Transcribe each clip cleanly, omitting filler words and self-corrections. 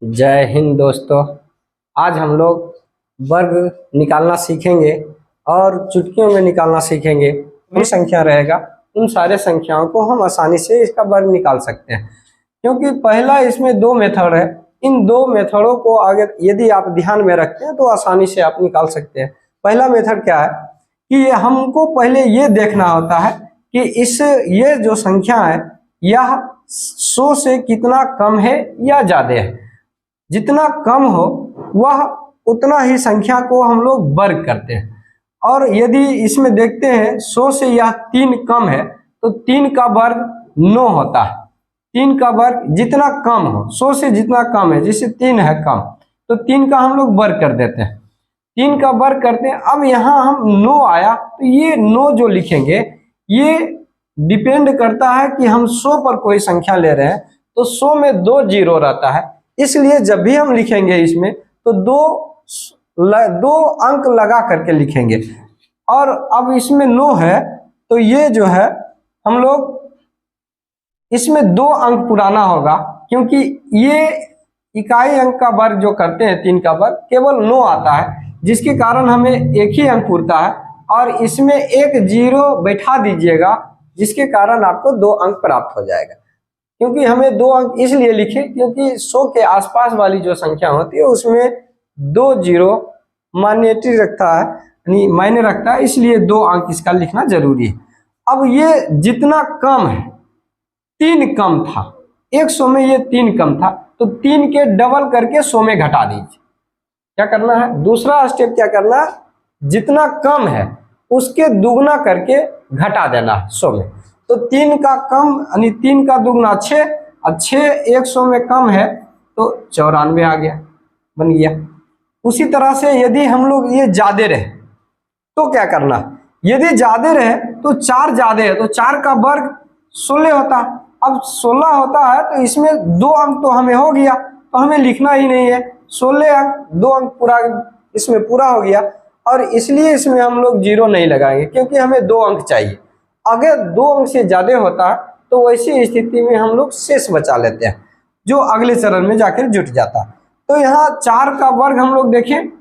जय हिंद दोस्तों। आज हम लोग वर्ग निकालना सीखेंगे और चुटकियों में निकालना सीखेंगे। जो संख्या रहेगा उन सारे संख्याओं को हम आसानी से इसका वर्ग निकाल सकते हैं, क्योंकि पहला इसमें दो मेथड है। इन दो मेथडों को आगे यदि आप ध्यान में रखते हैं तो आसानी से आप निकाल सकते हैं। पहला मेथड क्या है कि हमको पहले ये देखना होता है कि ये जो संख्या है यह 100 से कितना कम है या ज्यादा है। जितना कम हो वह उतना ही संख्या को हम लोग वर्ग करते हैं। और यदि इसमें देखते हैं 100 से यह 3 कम है तो 3 का वर्ग 9 होता है। 3 का वर्ग जितना कम हो, 100 से जितना कम है, जैसे 3 है कम, तो 3 का हम लोग वर्ग कर देते हैं। 3 का वर्ग करते हैं। अब यहाँ हम 9 आया तो ये 9 जो लिखेंगे ये डिपेंड करता है कि हम 100 पर कोई संख्या ले रहे हैं तो 100 में 2 जीरो रहता है, इसलिए जब भी हम लिखेंगे इसमें तो दो अंक लगा करके लिखेंगे। और अब इसमें 9 है तो ये जो है हम लोग इसमें 2 अंक पुराना होगा, क्योंकि ये इकाई अंक का वर्ग जो करते हैं 3 का वर्ग केवल 9 आता है, जिसके कारण हमें एक ही अंक पुरता है। और इसमें एक जीरो बैठा दीजिएगा जिसके कारण आपको 2 अंक प्राप्त हो जाएगा। क्योंकि हमें 2 अंक इसलिए लिखे क्योंकि 100 के आसपास वाली जो संख्या होती है उसमें 2 जीरो मान्यता रखता है, यानी मायने रखता है, इसलिए 2 अंक इसका लिखना जरूरी है। अब ये जितना कम है, 3 कम था, 100 में ये 3 कम था तो 3 के डबल करके 100 में घटा दीजिए। क्या करना है, दूसरा स्टेप क्या करना है, जितना कम है उसके दुगना करके घटा देना है 100 में। तो 3 का कम यानी 3 का दुगना 6, और 6 100 में कम है तो 94 आ गया, बन गया। उसी तरह से यदि हम लोग ये ज्यादा रहे तो क्या करना, यदि ज्यादा रहे तो 4 ज्यादा है तो 4 का वर्ग 16 होता है। अब 16 होता है तो इसमें 2 अंक तो हमें हो गया, तो हमें लिखना ही नहीं है, 16 अंक 2 अंक पूरा इसमें पूरा हो गया। और इसलिए इसमें हम लोग जीरो नहीं लगाएंगे क्योंकि हमें 2 अंक चाहिए। अगर 2 अंक से ज्यादा होता है तो वैसी स्थिति में हम लोग शेष बचा लेते हैं जो अगले चरण में जाकर जुट जाता है। तो यहाँ 4 का वर्ग हम लोग देखें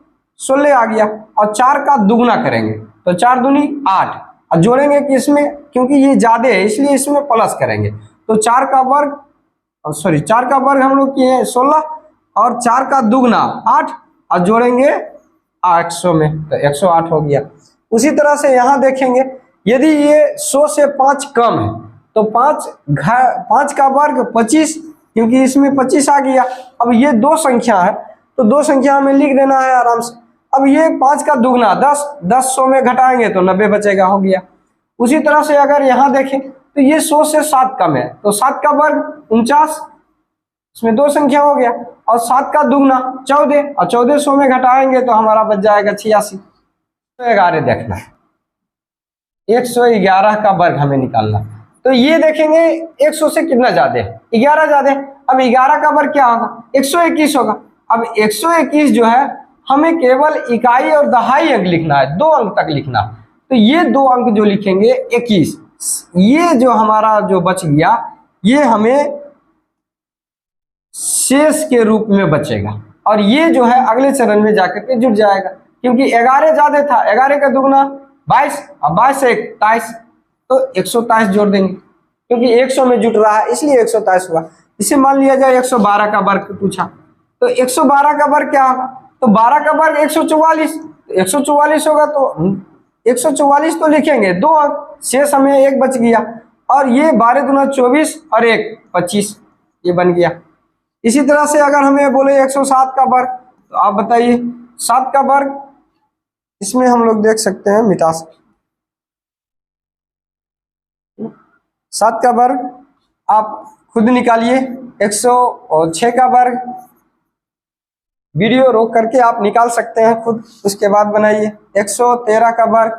16 आ गया, और 4 का दुगना करेंगे तो 4 दूनी 8, और जोड़ेंगे कि इसमें क्योंकि ये ज्यादा है इसलिए इसमें प्लस करेंगे तो 4 का वर्ग 4 का वर्ग हम लोग किए हैं 16, और 4 का दुगना 8, और जोड़ेंगे 800 में तो 108 हो गया। उसी तरह से यहाँ देखेंगे यदि ये 100 से 5 कम है तो 5 का वर्ग 25, क्योंकि इसमें 25 आ गया। अब ये 2 संख्या है तो 2 संख्या हमें लिख देना है आराम से। अब ये 5 का दुगना 10, 10 100 में घटाएंगे तो 90 बचेगा, हो गया। उसी तरह से अगर यहाँ देखें तो ये 100 से 7 कम है तो 7 का वर्ग 49, इसमें 2 संख्या हो गया, और 7 का दुगना 14, और 14 100 में घटाएंगे तो हमारा बच जाएगा 86। तो 11 देखना है, 111 का वर्ग हमें निकालना। तो ये देखेंगे 100 से कितना ज्यादा है, 11 ज्यादा है। अब 11 का वर्ग क्या होगा, 121 होगा। अब 121 जो है हमें केवल इकाई और दहाई अंक लिखना है, 2 अंक तक लिखना है। तो ये 2 अंक जो लिखेंगे 21, ये जो हमारा जो बच गया ये हमें शेष के रूप में बचेगा, और ये जो है अगले चरण में जाकर के जुट जाएगा। क्योंकि 11 ज्यादा था, 11 का दुगना 22, और 22 से 23 तो 123 जोड़ देंगे, क्योंकि 100 में जुट रहा है इसलिए 123 हुआ। इसे मान लिया जाए 112 का वर्ग पूछा तो 112 का वर्ग क्या होगा, तो 12 का वर्ग 144, 144 होगा तो 144 तो लिखेंगे 2 अंक, शेष हमें 1 बच गया। और ये 12 दूना 24 और 1 25, ये बन गया। इसी तरह से अगर हमें बोले 107 का वर्ग तो आप बताइए 7 का वर्ग, इसमें हम लोग देख सकते हैं मिटा 7 का वर्ग आप खुद निकालिए। 106 का वर्ग वीडियो रोक करके आप निकाल सकते हैं खुद, उसके बाद बनाइए। 113 का वर्ग,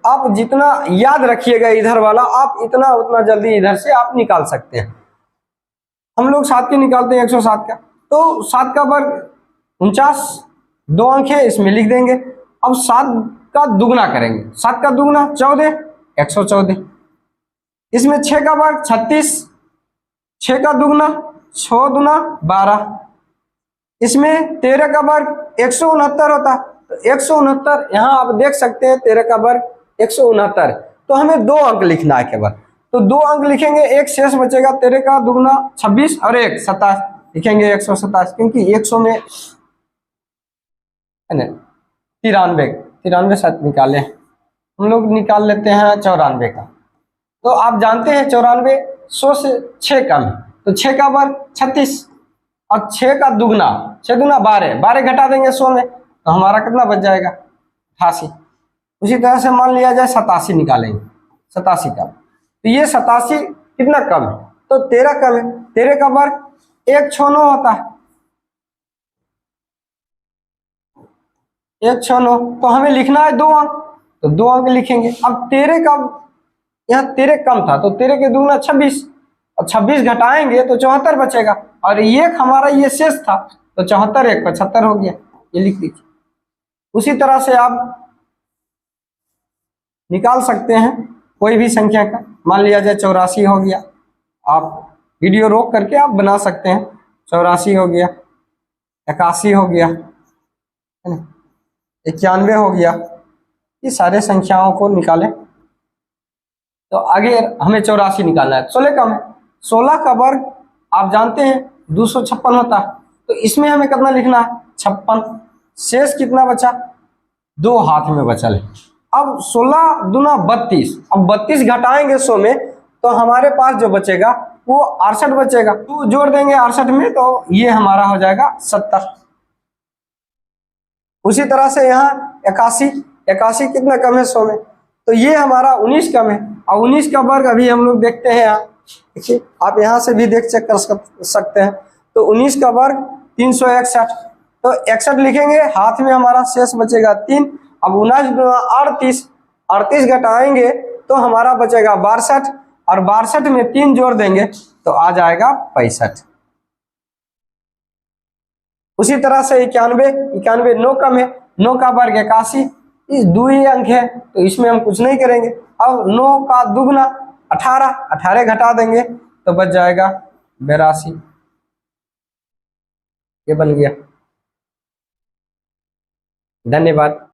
आप जितना याद रखिएगा इधर वाला, आप इतना उतना जल्दी इधर से आप निकाल सकते हैं। हम लोग 7 के निकालते हैं 107 का, तो 7 का वर्ग 49, 2 अंक है इसमें लिख देंगे। अब 7 का दुगना करेंगे, 7 का दुगना 14, 114। इसमें 6 का वर्ग 36, 6 का दुगना 6 दूना 12, इसमें 13 का वर्ग 169 होता। तो 169 यहाँ आप देख सकते हैं, 13 का वर्ग 169। तो हमें 2 अंक लिखना है केवल, तो 2 अंक लिखेंगे, एक शेष बचेगा, 13 का दुगना 26 और 1 27, लिखेंगे 127, क्योंकि 100 में है ना 93 साथ निकाले, हम लोग निकाल लेते हैं 94 का। तो आप जानते हैं 94 100 से 6 कम है, तो 6 का वर्ग 36 और 6 का दुगना 6 दूना 12, 12 घटा देंगे 100 में, तो हमारा कितना बच जाएगा 88। उसी तरह से मान लिया जाए 87 निकालेंगे, 87 का, तो ये 87 कितना कम है, तो 13 कम है, 13 का वर्ग 169 होता है, 169, तो हमें लिखना है 2 अंक, तो 2 अंक लिखेंगे। अब 13 का, यहाँ 13 कम था, तो 13 के दुगना 26 और 26 घटाएंगे तो 74 बचेगा, और ये हमारा ये शेष था, तो 74 1 75 हो गया, ये लिख दीजिए। उसी तरह से आप निकाल सकते हैं कोई भी संख्या का, मान लिया जाए 84 हो गया, आप वीडियो रोक करके आप बना सकते हैं, 84 हो गया, 81 हो गया, है ना, 91 हो गया, ये सारे संख्याओं को निकालें। तो आगे हमें 84 निकालना है, 16 कम है, 16 का वर्ग आप जानते हैं 256 होता है, तो इसमें हमें कितना लिखना है 56, शेष कितना बचा 2 हाथ में बचल है। अब 16 दूना 32, अब 32 घटाएंगे 100 में, तो हमारे पास जो बचेगा वो 68 बचेगा, तो जोड़ देंगे 68 में, तो ये हमारा हो जाएगा 70। उसी तरह से यहाँ 81 कितना कम है 100 में, तो ये हमारा 19 कम है, और 19 का वर्ग अभी हम लोग देखते हैं यहाँ, देखिए आप यहाँ से भी देख चेक कर सकते हैं, तो 19 का वर्ग 361, तो 61 लिखेंगे, हाथ में हमारा शेष बचेगा 3। अब 19 38 घटाएंगे तो हमारा बचेगा 62, और 62 में 3 जोड़ देंगे तो आ जाएगा 65। उसी तरह से 91 9 कम है, 9 का वर्ग 81, इस 2 ही अंक है, तो इसमें हम कुछ नहीं करेंगे। अब 9 का दुगना 18 घटा देंगे तो बच जाएगा 82, ये बन गया। धन्यवाद।